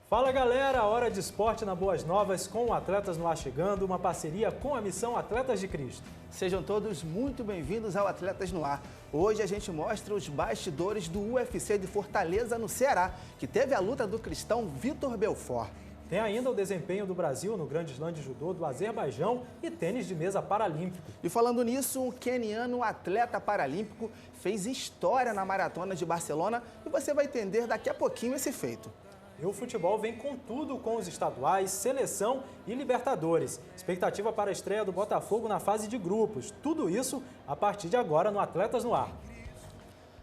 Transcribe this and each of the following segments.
Fala galera, hora de esporte na Boas Novas com o Atletas no Ar chegando, uma parceria com a missão Atletas de Cristo. Sejam todos muito bem-vindos ao Atletas no Ar. Hoje a gente mostra os bastidores do UFC de Fortaleza, no Ceará, que teve a luta do cristão Vitor Belfort. Tem ainda o desempenho do Brasil no Grande Slam de Judô do Azerbaijão e tênis de mesa paralímpico. E falando nisso, um queniano atleta paralímpico fez história na Maratona de Barcelona e você vai entender daqui a pouquinho esse feito. E o futebol vem com tudo com os estaduais, seleção e Libertadores. Expectativa para a estreia do Botafogo na fase de grupos. Tudo isso a partir de agora no Atletas no Ar.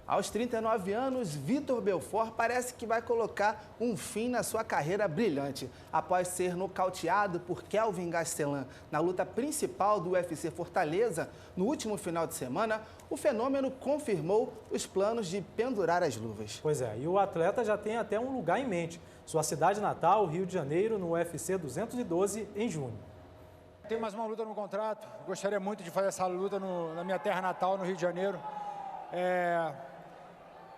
Aos 39 anos, Vitor Belfort parece que vai colocar um fim na sua carreira brilhante. Após ser nocauteado por Kelvin Gastelum na luta principal do UFC Fortaleza, no último final de semana, o fenômeno confirmou os planos de pendurar as luvas. Pois é, e o atleta já tem até um lugar em mente. Sua cidade natal, Rio de Janeiro, no UFC 212, em junho. Tem mais uma luta no contrato. Gostaria muito de fazer essa luta na minha terra natal, no Rio de Janeiro.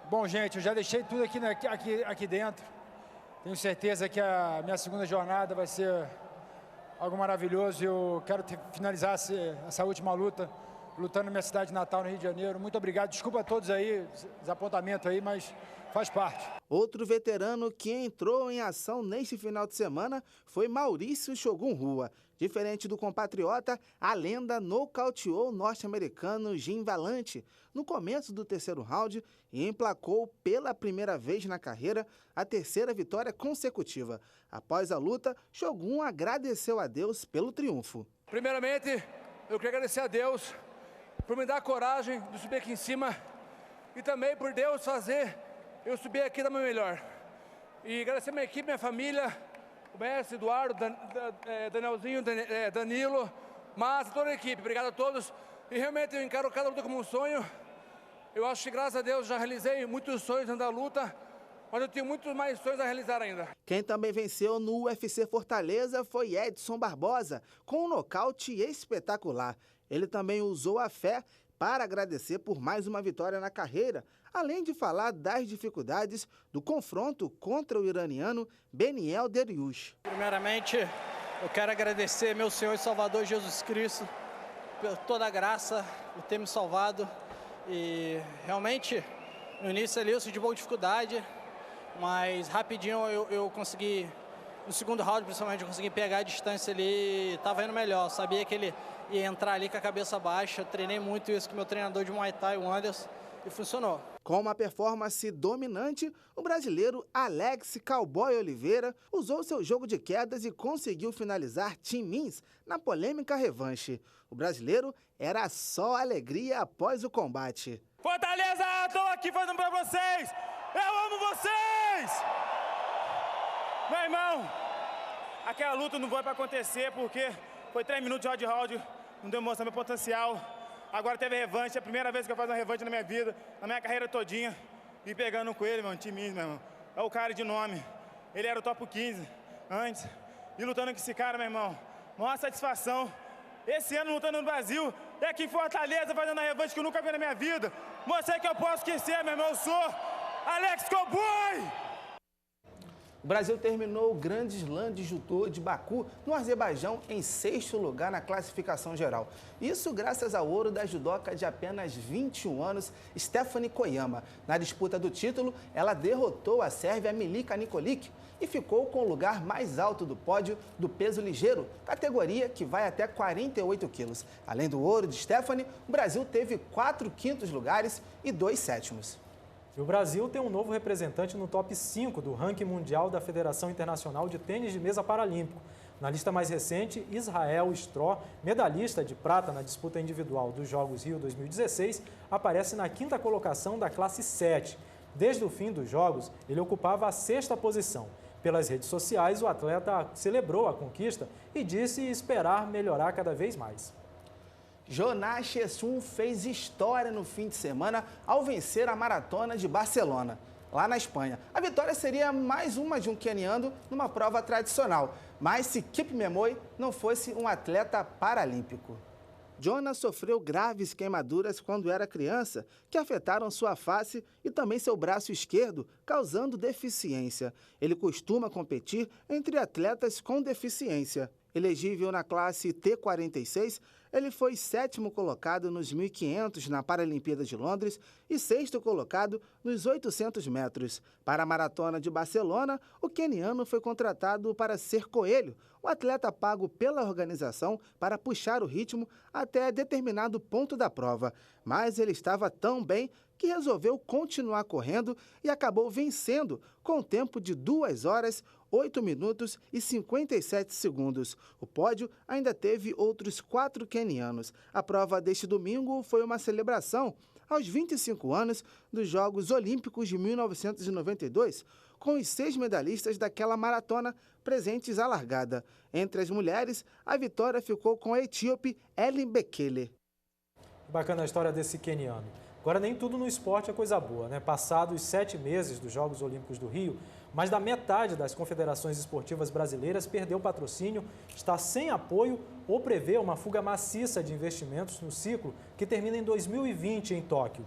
Bom, gente, eu já deixei tudo aqui dentro. Tenho certeza que a minha segunda jornada vai ser algo maravilhoso. Eu quero finalizar essa última luta, lutando na minha cidade natal, no Rio de Janeiro. Muito obrigado. Desculpa a todos aí, desapontamento aí, mas faz parte. Outro veterano que entrou em ação neste final de semana foi Maurício Shogun Rua. Diferente do compatriota, a lenda nocauteou o norte-americano Jim Valante no começo do terceiro round e emplacou pela primeira vez na carreira a terceira vitória consecutiva. Após a luta, Shogun agradeceu a Deus pelo triunfo. Primeiramente, eu quero agradecer a Deus por me dar a coragem de subir aqui em cima e também por Deus fazer eu subir aqui da minha melhor. E agradecer a minha equipe, minha família, o mestre Eduardo, Danielzinho, Danilo, Márcio, toda a equipe. Obrigado a todos. E realmente eu encaro cada luta como um sonho. Eu acho que, graças a Deus, já realizei muitos sonhos da luta, mas eu tenho muitos mais sonhos a realizar ainda. Quem também venceu no UFC Fortaleza foi Edson Barbosa, com um nocaute espetacular. Ele também usou a fé para agradecer por mais uma vitória na carreira, além de falar das dificuldades do confronto contra o iraniano Beniel Dariush. Primeiramente, eu quero agradecer meu Senhor e Salvador Jesus Cristo por toda a graça, por ter me salvado. E realmente, no início ali eu senti boa dificuldade, mas rapidinho eu consegui, no segundo round principalmente, eu consegui pegar a distância ali, estava indo melhor. Sabia que ele ia entrar ali com a cabeça baixa. Eu treinei muito isso com o meu treinador de Muay Thai, o Anderson, e funcionou. Com uma performance dominante, o brasileiro Alex Cowboy Oliveira usou seu jogo de quedas e conseguiu finalizar Tim Means na polêmica revanche. O brasileiro era só alegria após o combate. Fortaleza, estou aqui falando para vocês! Eu amo vocês! Meu irmão, aquela luta não foi para acontecer porque foi 3 minutos de round, não demonstrou meu potencial. Agora teve revanche, é a primeira vez que eu faço uma revanche na minha vida, na minha carreira todinha. E pegando com ele, meu time, meu irmão. É o cara de nome. Ele era o top 15 antes. E lutando com esse cara, meu irmão. Maior satisfação. Esse ano lutando no Brasil. E aqui em Fortaleza fazendo a revanche que eu nunca vi na minha vida. Mostrei que eu posso esquecer, meu irmão. Eu sou Alex Cowboy! O Brasil terminou o Grande Slam de Judô de Baku, no Azerbaijão, em 6º lugar na classificação geral. Isso graças ao ouro da judoca de apenas 21 anos, Stephanie Koyama. Na disputa do título, ela derrotou a sérvia Milica Nikolic e ficou com o lugar mais alto do pódio do peso ligeiro, categoria que vai até 48 quilos. Além do ouro de Stephanie, o Brasil teve 4 quintos lugares e 2 sétimos. E o Brasil tem um novo representante no top 5 do ranking mundial da Federação Internacional de Tênis de Mesa Paralímpico. Na lista mais recente, Israel Stroh, medalhista de prata na disputa individual dos Jogos Rio 2016, aparece na 5ª colocação da classe 7. Desde o fim dos Jogos, ele ocupava a 6ª posição. Pelas redes sociais, o atleta celebrou a conquista e disse esperar melhorar cada vez mais. Jonas Chesum fez história no fim de semana ao vencer a Maratona de Barcelona, lá na Espanha. A vitória seria mais uma de um queniano numa prova tradicional, mas se Kipmemoy não fosse um atleta paralímpico. Jonas sofreu graves queimaduras quando era criança, que afetaram sua face e também seu braço esquerdo, causando deficiência. Ele costuma competir entre atletas com deficiência. Elegível na classe T46, ele foi 7º colocado nos 1.500 na Paralimpíada de Londres e 6º colocado nos 800 metros. Para a Maratona de Barcelona, o queniano foi contratado para ser coelho, o atleta pago pela organização para puxar o ritmo até determinado ponto da prova. Mas ele estava tão bem que resolveu continuar correndo e acabou vencendo com tempo de 2 horas, 8 minutos e 57 segundos. O pódio ainda teve outros 4 quenianos. A prova deste domingo foi uma celebração aos 25 anos dos Jogos Olímpicos de 1992, com os 6 medalhistas daquela maratona presentes à largada. Entre as mulheres, a vitória ficou com a etíope Ellen Bekele. Bacana a história desse queniano. Agora, nem tudo no esporte é coisa boa, né? Passados 7 meses dos Jogos Olímpicos do Rio, mais da metade das confederações esportivas brasileiras perdeu patrocínio, está sem apoio ou prevê uma fuga maciça de investimentos no ciclo que termina em 2020 em Tóquio.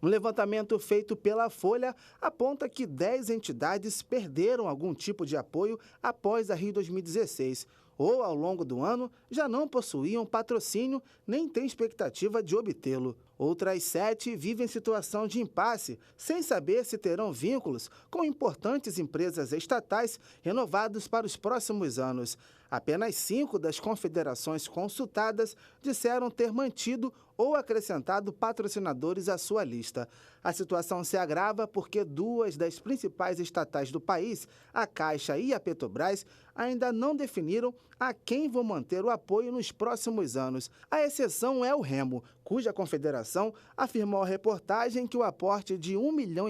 Um levantamento feito pela Folha aponta que 10 entidades perderam algum tipo de apoio após a Rio 2016. Ou, ao longo do ano, já não possuíam patrocínio nem têm expectativa de obtê-lo. Outras 7 vivem situação de impasse, sem saber se terão vínculos com importantes empresas estatais renovados para os próximos anos. Apenas 5 das confederações consultadas disseram ter mantido ou acrescentado patrocinadores à sua lista. A situação se agrava porque 2 das principais estatais do país, a Caixa e a Petrobras, ainda não definiram a quem vão manter o apoio nos próximos anos. A exceção é o Remo, cuja confederação afirmou à reportagem que o aporte de R$1,5 milhão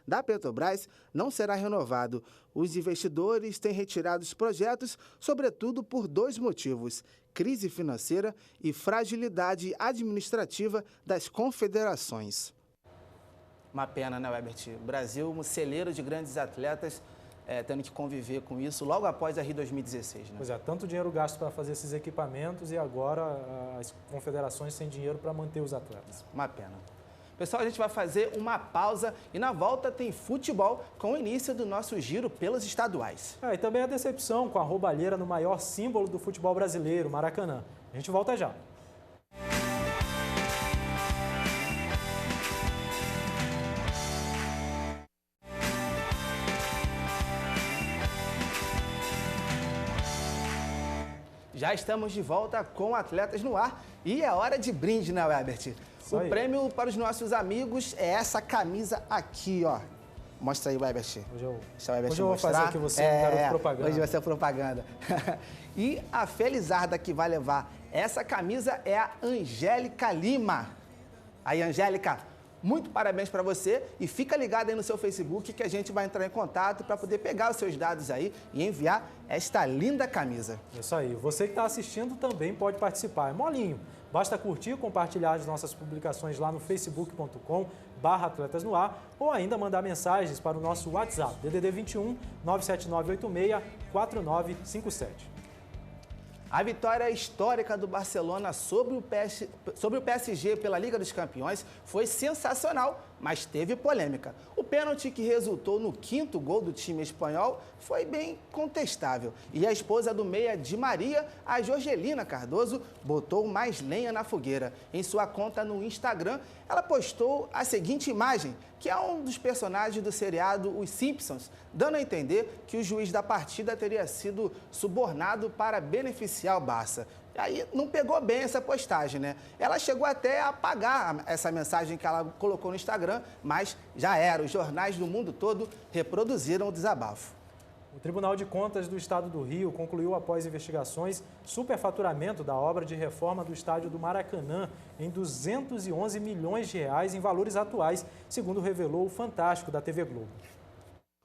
da Petrobras não será renovado. Os investidores têm retirado os projetos, sobretudo por 2 motivos: crise financeira e fragilidade administrativa das confederações. Uma pena, né, Webert? O Brasil, um celeiro de grandes atletas, tendo que conviver com isso logo após a Rio 2016. Né? Pois é, tanto dinheiro gasto para fazer esses equipamentos e agora as confederações sem dinheiro para manter os atletas. Uma pena. Pessoal, a gente vai fazer uma pausa e na volta tem futebol com o início do nosso giro pelos estaduais. E também a decepção com a roubalheira no maior símbolo do futebol brasileiro, Maracanã. A gente volta já. Já estamos de volta com Atletas no Ar e é hora de brinde, né, Webert? O prêmio para os nossos amigos é essa camisa aqui, ó. Mostra aí, Webert. Hoje eu vou fazer aqui você um garoto propaganda. Hoje vai ser propaganda. E a felizarda que vai levar essa camisa é a Angélica Lima. Aí, Angélica, muito parabéns para você e fica ligado aí no seu Facebook que a gente vai entrar em contato para poder pegar os seus dados aí e enviar esta linda camisa. Isso aí. Você que está assistindo também pode participar. É molinho. Basta curtir e compartilhar as nossas publicações lá no facebook.com/Atletas no Ar ou ainda mandar mensagens para o nosso WhatsApp, DDD 21 97986 4957. A vitória histórica do Barcelona sobre o PSG pela Liga dos Campeões foi sensacional, mas teve polêmica. O pênalti que resultou no 5º gol do time espanhol foi bem contestável. E a esposa do meia Di Maria, a Jorgelina Cardoso, botou mais lenha na fogueira. Em sua conta no Instagram, ela postou a seguinte imagem, que é um dos personagens do seriado Os Simpsons, dando a entender que o juiz da partida teria sido subornado para beneficiar o Barça. Aí não pegou bem essa postagem, né? Ela chegou até a apagar essa mensagem que ela colocou no Instagram, mas já era. Os jornais do mundo todo reproduziram o desabafo. O Tribunal de Contas do Estado do Rio concluiu, após investigações, superfaturamento da obra de reforma do estádio do Maracanã em 211 milhões de reais em valores atuais, segundo revelou o Fantástico da TV Globo.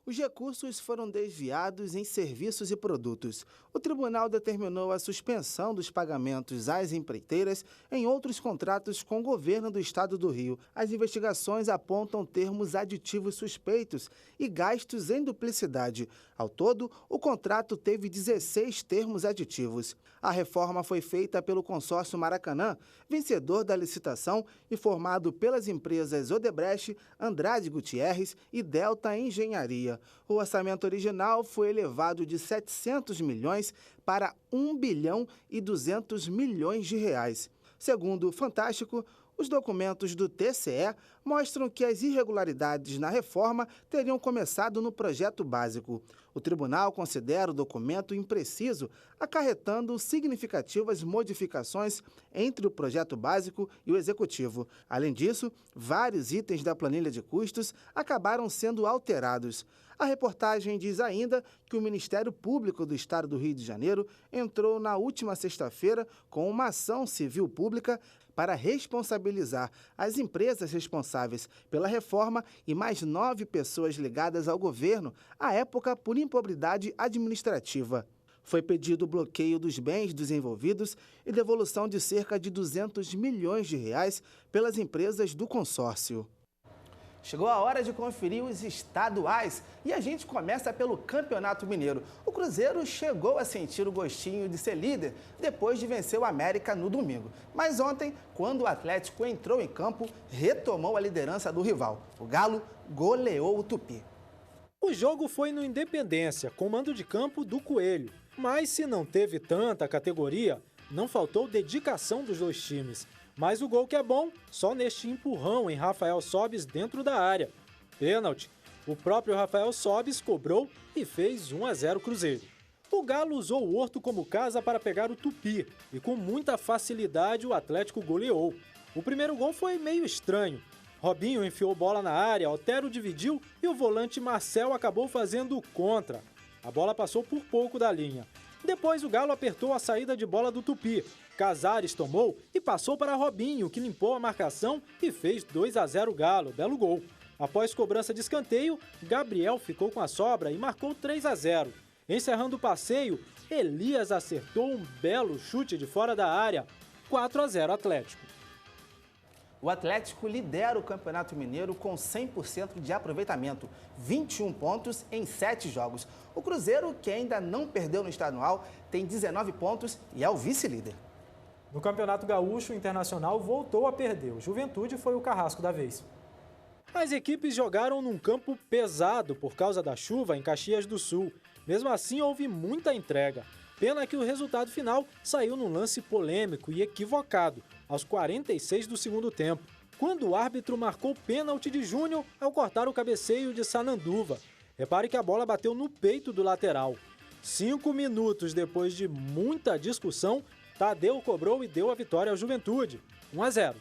Os recursos foram desviados em serviços e produtos. O tribunal determinou a suspensão dos pagamentos às empreiteiras em outros contratos com o governo do estado do Rio. As investigações apontam termos aditivos suspeitos e gastos em duplicidade. Ao todo, o contrato teve 16 termos aditivos. A reforma foi feita pelo consórcio Maracanã, vencedor da licitação e formado pelas empresas Odebrecht, Andrade Gutierrez e Delta Engenharia. O orçamento original foi elevado de 700 milhões para 1 bilhão e 200 milhões de reais. Segundo o Fantástico, os documentos do TCE mostram que as irregularidades na reforma teriam começado no projeto básico. O tribunal considera o documento impreciso, acarretando significativas modificações entre o projeto básico e o executivo. Além disso, vários itens da planilha de custos acabaram sendo alterados. A reportagem diz ainda que o Ministério Público do Estado do Rio de Janeiro entrou na última sexta-feira com uma ação civil pública para responsabilizar as empresas responsáveis pela reforma e mais 9 pessoas ligadas ao governo, à época por improbidade administrativa. Foi pedido o bloqueio dos bens dos envolvidos e devolução de cerca de 200 milhões de reais pelas empresas do consórcio. Chegou a hora de conferir os estaduais e a gente começa pelo Campeonato Mineiro. O Cruzeiro chegou a sentir o gostinho de ser líder depois de vencer o América no domingo. Mas ontem, quando o Atlético entrou em campo, retomou a liderança do rival. O Galo goleou o Tupi. O jogo foi no Independência, com mando de campo do Coelho. Mas se não teve tanta categoria, não faltou dedicação dos dois times. Mas o gol que é bom, só neste empurrão em Rafael Sobis dentro da área. Pênalti. O próprio Rafael Sobis cobrou e fez 1-0 Cruzeiro. O Galo usou o Horto como casa para pegar o Tupi e com muita facilidade o Atlético goleou. O primeiro gol foi meio estranho. Robinho enfiou bola na área, Otero dividiu e o volante Marcel acabou fazendo contra. A bola passou por pouco da linha. Depois o Galo apertou a saída de bola do Tupi. Casares tomou e passou para Robinho, que limpou a marcação e fez 2-0 Galo, belo gol. Após cobrança de escanteio, Gabriel ficou com a sobra e marcou 3-0. Encerrando o passeio, Elias acertou um belo chute de fora da área, 4-0 Atlético. O Atlético lidera o Campeonato Mineiro com 100% de aproveitamento, 21 pontos em 7 jogos. O Cruzeiro, que ainda não perdeu no estadual, tem 19 pontos e é o vice-líder. No Campeonato Gaúcho, o Internacional voltou a perder. O Juventude foi o carrasco da vez. As equipes jogaram num campo pesado por causa da chuva em Caxias do Sul. Mesmo assim, houve muita entrega. Pena que o resultado final saiu num lance polêmico e equivocado, aos 46 do segundo tempo, quando o árbitro marcou pênalti de Júnior ao cortar o cabeceio de Sananduva. Repare que a bola bateu no peito do lateral. 5 minutos depois de muita discussão, Tadeu cobrou e deu a vitória ao Juventude, 1-0.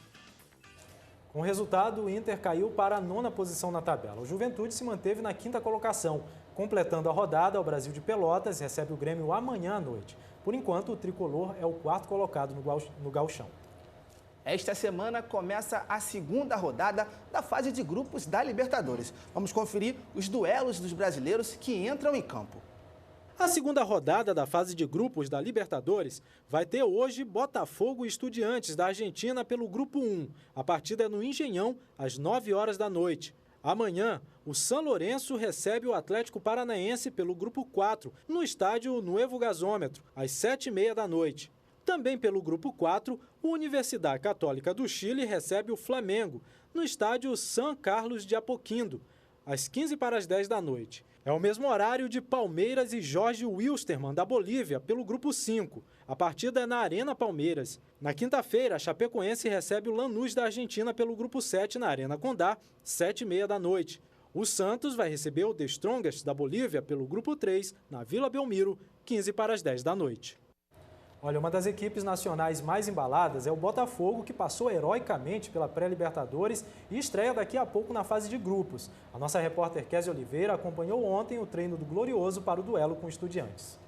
Com o resultado, o Inter caiu para a 9ª posição na tabela. O Juventude se manteve na 5ª colocação. Completando a rodada, o Brasil de Pelotas recebe o Grêmio amanhã à noite. Por enquanto, o tricolor é o 4º colocado no gauchão. Esta semana começa a 2ª rodada da fase de grupos da Libertadores. Vamos conferir os duelos dos brasileiros que entram em campo. A 2ª rodada da fase de grupos da Libertadores vai ter hoje Botafogo e Estudiantes da Argentina pelo Grupo 1. A partida é no Engenhão, às 9 horas da noite. Amanhã, o São Lourenço recebe o Atlético Paranaense pelo Grupo 4, no estádio Nuevo Gasômetro, às 7h30 da noite. Também pelo Grupo 4, a Universidade Católica do Chile recebe o Flamengo, no estádio San Carlos de Apoquindo, às 15h10 da noite. É o mesmo horário de Palmeiras e Jorge Wilstermann, da Bolívia, pelo Grupo 5. A partida é na Arena Palmeiras. Na quinta-feira, a Chapecoense recebe o Lanús da Argentina pelo Grupo 7, na Arena Condá, 7h30 da noite. O Santos vai receber o The Strongest, da Bolívia, pelo Grupo 3, na Vila Belmiro, 15h10 da noite. Olha, uma das equipes nacionais mais embaladas é o Botafogo, que passou heroicamente pela pré-Libertadores e estreia daqui a pouco na fase de grupos. A nossa repórter Kézia Oliveira acompanhou ontem o treino do Glorioso para o duelo com Estudiantes.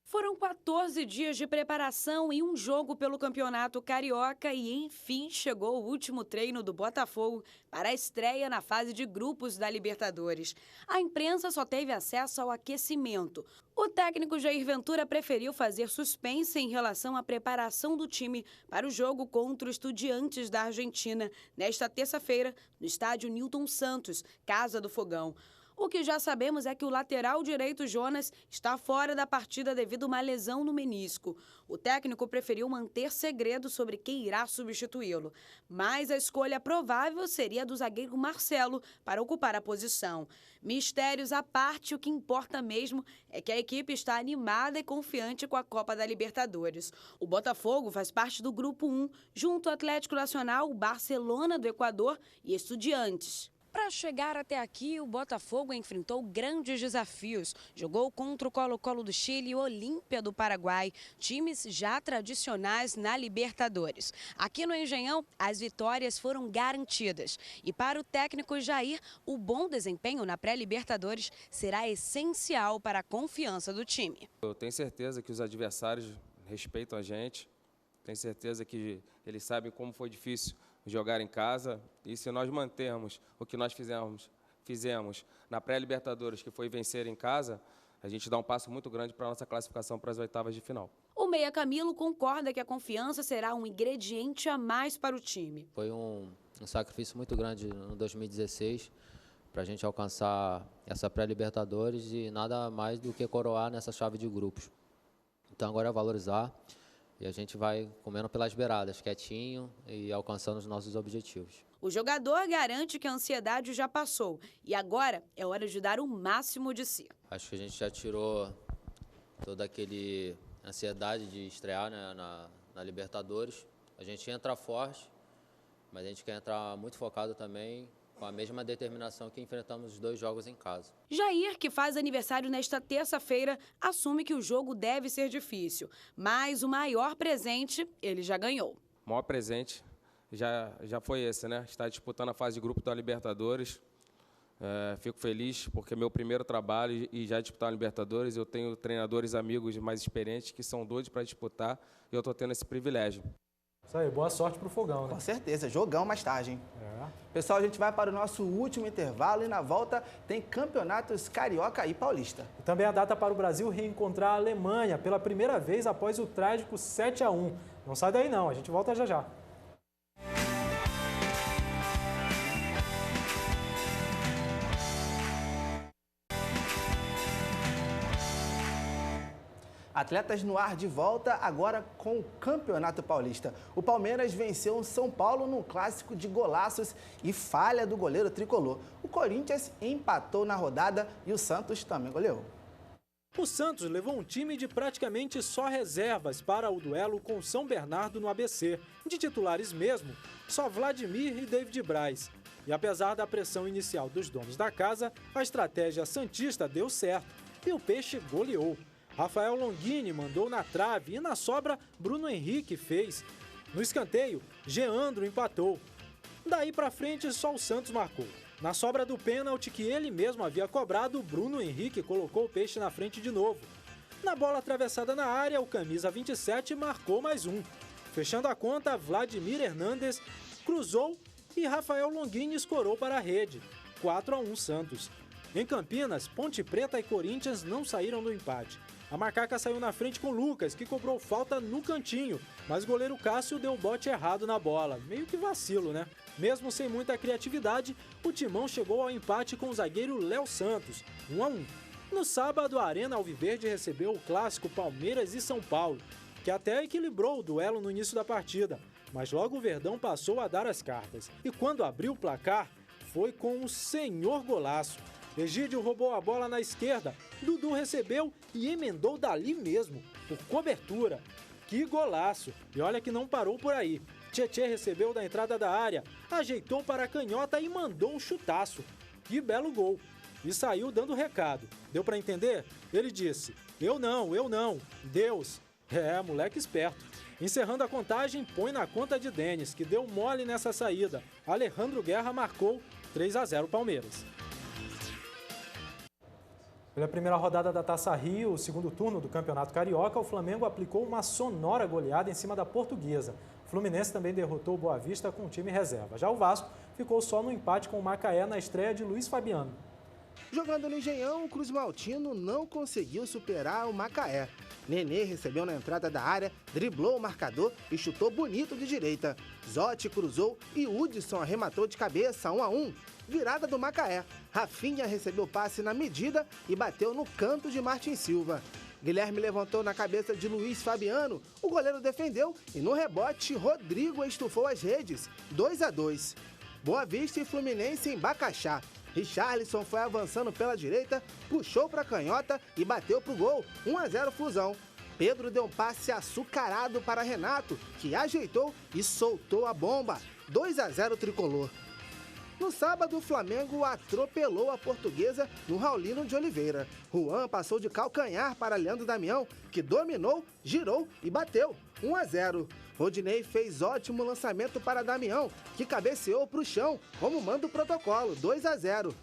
Foram 14 dias de preparação e um jogo pelo Campeonato Carioca e, enfim, chegou o último treino do Botafogo para a estreia na fase de grupos da Libertadores. A imprensa só teve acesso ao aquecimento. O técnico Jair Ventura preferiu fazer suspense em relação à preparação do time para o jogo contra o Estudiantes da Argentina, nesta terça-feira, no estádio Newton Santos, Casa do Fogão. O que já sabemos é que o lateral direito Jonas está fora da partida devido a uma lesão no menisco. O técnico preferiu manter segredo sobre quem irá substituí-lo, mas a escolha provável seria a do zagueiro Marcelo para ocupar a posição. Mistérios à parte, o que importa mesmo é que a equipe está animada e confiante com a Copa da Libertadores. O Botafogo faz parte do Grupo 1, junto ao Atlético Nacional, Barcelona do Equador e Estudiantes. Para chegar até aqui, o Botafogo enfrentou grandes desafios. Jogou contra o Colo-Colo do Chile e o Olímpia do Paraguai, times já tradicionais na Libertadores. Aqui no Engenhão, as vitórias foram garantidas. E para o técnico Jair, o bom desempenho na pré-Libertadores será essencial para a confiança do time. Eu tenho certeza que os adversários respeitam a gente. Tenho certeza que eles sabem como foi difícil jogar em casa, e se nós mantermos o que nós fizemos na pré-Libertadores, que foi vencer em casa, a gente dá um passo muito grande para a nossa classificação para as oitavas de final. O meia Camilo concorda que a confiança será um ingrediente a mais para o time. Foi um sacrifício muito grande no 2016 para a gente alcançar essa pré-Libertadores e nada mais do que coroar nessa chave de grupos. Então agora é valorizar. E a gente vai comendo pelas beiradas, quietinho e alcançando os nossos objetivos. O jogador garante que a ansiedade já passou e agora é hora de dar o máximo de si. Acho que a gente já tirou toda aquele ansiedade de estrear, né, na Libertadores. A gente entra forte, mas a gente quer entrar muito focado também, com a mesma determinação que enfrentamos os 2 jogos em casa. Jair, que faz aniversário nesta terça-feira, assume que o jogo deve ser difícil, mas o maior presente ele já ganhou. O maior presente já foi esse, né? Estar disputando a fase de grupo da Libertadores. Fico feliz porque é meu primeiro trabalho e já disputar a Libertadores. Eu tenho treinadores amigos mais experientes que são doidos para disputar e eu estou tendo esse privilégio. Isso aí, boa sorte pro Fogão, né? Com certeza, jogão mais tarde, hein? É. Pessoal, a gente vai para o nosso último intervalo e na volta tem campeonatos carioca e paulista. E também a data para o Brasil reencontrar a Alemanha pela primeira vez após o trágico 7-1. Não sai daí não, a gente volta já já. Atletas no ar de volta, agora com o Campeonato Paulista. O Palmeiras venceu o São Paulo num clássico de golaços e falha do goleiro tricolor. O Corinthians empatou na rodada e o Santos também goleou. O Santos levou um time de praticamente só reservas para o duelo com o São Bernardo no ABC. De titulares mesmo, só Vladimir e David Braz. E apesar da pressão inicial dos donos da casa, a estratégia santista deu certo e o Peixe goleou. Rafael Longini mandou na trave e na sobra Bruno Henrique fez. No escanteio, Geandro empatou. Daí pra frente só o Santos marcou. Na sobra do pênalti que ele mesmo havia cobrado, Bruno Henrique colocou o Peixe na frente de novo. Na bola atravessada na área, o camisa 27 marcou mais um. Fechando a conta, Vladimir Hernandes cruzou e Rafael Longini escorou para a rede. 4-1 Santos. Em Campinas, Ponte Preta e Corinthians não saíram do empate. A Macaca saiu na frente com Lucas, que cobrou falta no cantinho, mas o goleiro Cássio deu o bote errado na bola. Meio que vacilo, né? Mesmo sem muita criatividade, o Timão chegou ao empate com o zagueiro Léo Santos, 1-1. No sábado, a Arena Alviverde recebeu o clássico Palmeiras e São Paulo, que até equilibrou o duelo no início da partida, mas logo o Verdão passou a dar as cartas. E quando abriu o placar, foi com o senhor golaço. Egídio roubou a bola na esquerda, Dudu recebeu e emendou dali mesmo, por cobertura. Que golaço! E olha que não parou por aí. Tietê recebeu da entrada da área, ajeitou para a canhota e mandou um chutaço. Que belo gol! E saiu dando recado. Deu para entender? Ele disse, eu não, Deus. É, moleque esperto. Encerrando a contagem, põe na conta de Denis, que deu mole nessa saída. Alejandro Guerra marcou 3-0 Palmeiras. Pela primeira rodada da Taça Rio, o segundo turno do Campeonato Carioca, o Flamengo aplicou uma sonora goleada em cima da Portuguesa. O Fluminense também derrotou o Boa Vista com o time reserva. Já o Vasco ficou só no empate com o Macaé na estreia de Luiz Fabiano. Jogando no Engenhão, o Cruz Maltino não conseguiu superar o Macaé. Nenê recebeu na entrada da área, driblou o marcador e chutou bonito de direita. Zotti cruzou e Hudson arrematou de cabeça, 1-1. Virada do Macaé. Rafinha recebeu passe na medida e bateu no canto de Martin Silva. Guilherme levantou na cabeça de Luiz Fabiano, o goleiro defendeu e no rebote Rodrigo estufou as redes, 2-2. Boa Vista e Fluminense em Bacaxá. Richarlison foi avançando pela direita, puxou para a canhota e bateu pro gol, 1-0 Flusão. Pedro deu um passe açucarado para Renato, que ajeitou e soltou a bomba, 2-0 Tricolor. No sábado, o Flamengo atropelou a Portuguesa no Raulino de Oliveira. Juan passou de calcanhar para Leandro Damião, que dominou, girou e bateu, 1-0. Rodinei fez ótimo lançamento para Damião, que cabeceou para o chão, como manda o protocolo, 2-0.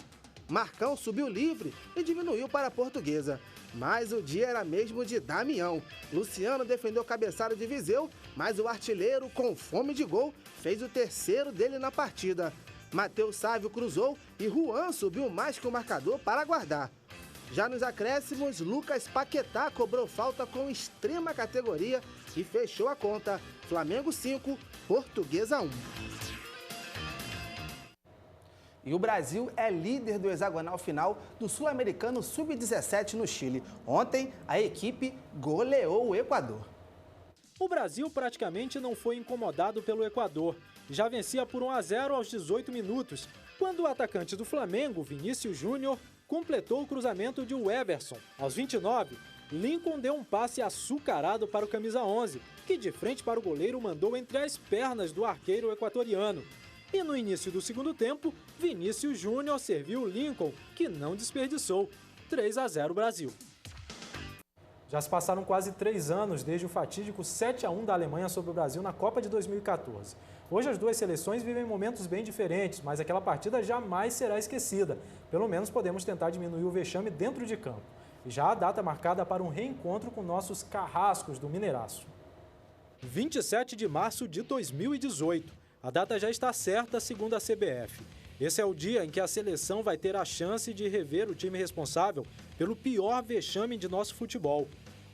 Marcão subiu livre e diminuiu para a Portuguesa. Mas o dia era mesmo de Damião. Luciano defendeu o cabeçalho de Viseu, mas o artilheiro, com fome de gol, fez o terceiro dele na partida. Matheus Sávio cruzou e Juan subiu mais que o marcador para guardar. Já nos acréscimos, Lucas Paquetá cobrou falta com extrema categoria e fechou a conta. Flamengo 5, Portuguesa 1. E o Brasil é líder do hexagonal final do Sul-Americano Sub-17 no Chile. Ontem, a equipe goleou o Equador. O Brasil praticamente não foi incomodado pelo Equador. Já vencia por 1-0 aos 18 minutos, quando o atacante do Flamengo, Vinícius Júnior, completou o cruzamento de Everson. Aos 29, Lincoln deu um passe açucarado para o camisa 11, que de frente para o goleiro mandou entre as pernas do arqueiro equatoriano. E no início do segundo tempo, Vinícius Júnior serviu Lincoln, que não desperdiçou. 3-0 Brasil. Já se passaram quase 3 anos desde o fatídico 7-1 da Alemanha sobre o Brasil na Copa de 2014. Hoje as duas seleções vivem momentos bem diferentes, mas aquela partida jamais será esquecida. Pelo menos podemos tentar diminuir o vexame dentro de campo. E já a data marcada para um reencontro com nossos carrascos do Mineiraço. 27 de março de 2018. A data já está certa, segundo a CBF. Esse é o dia em que a seleção vai ter a chance de rever o time responsável pelo pior vexame de nosso futebol.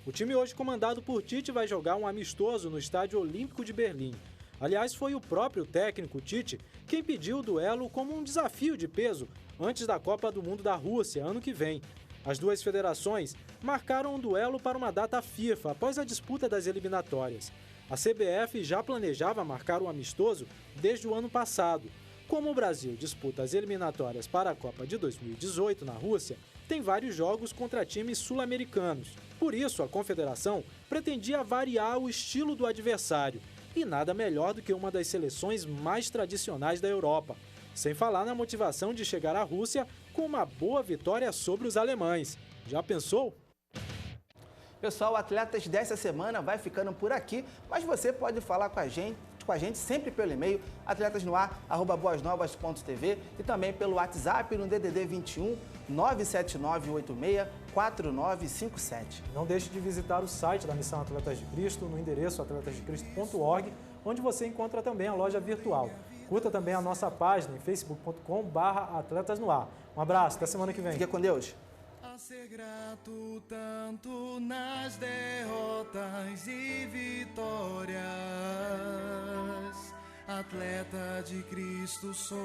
O time hoje comandado por Tite vai jogar um amistoso no Estádio Olímpico de Berlim. Aliás, foi o próprio técnico Tite quem pediu o duelo como um desafio de peso antes da Copa do Mundo da Rússia, ano que vem. As duas federações marcaram um duelo para uma data FIFA após a disputa das eliminatórias. A CBF já planejava marcar o amistoso desde o ano passado. Como o Brasil disputa as eliminatórias para a Copa de 2018 na Rússia, tem vários jogos contra times sul-americanos. Por isso, a confederação pretendia variar o estilo do adversário. E nada melhor do que uma das seleções mais tradicionais da Europa. Sem falar na motivação de chegar à Rússia com uma boa vitória sobre os alemães. Já pensou? Pessoal, Atletas dessa semana vai ficando por aqui, mas você pode falar com a gente sempre pelo e-mail atletasnoar@boasnovas.tv e também pelo WhatsApp no DDD 21 97986 4957. Não deixe de visitar o site da Missão Atletas de Cristo no endereço atletasdecristo.org, onde você encontra também a loja virtual. Curta também a nossa página em facebook.com/atletasnoar. Um abraço, até semana que vem. Fique com Deus. A ser grato tanto nas derrotas e vitórias, atleta de Cristo sou.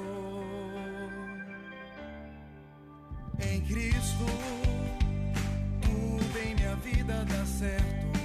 Em Cristo, tudo em minha vida dá certo.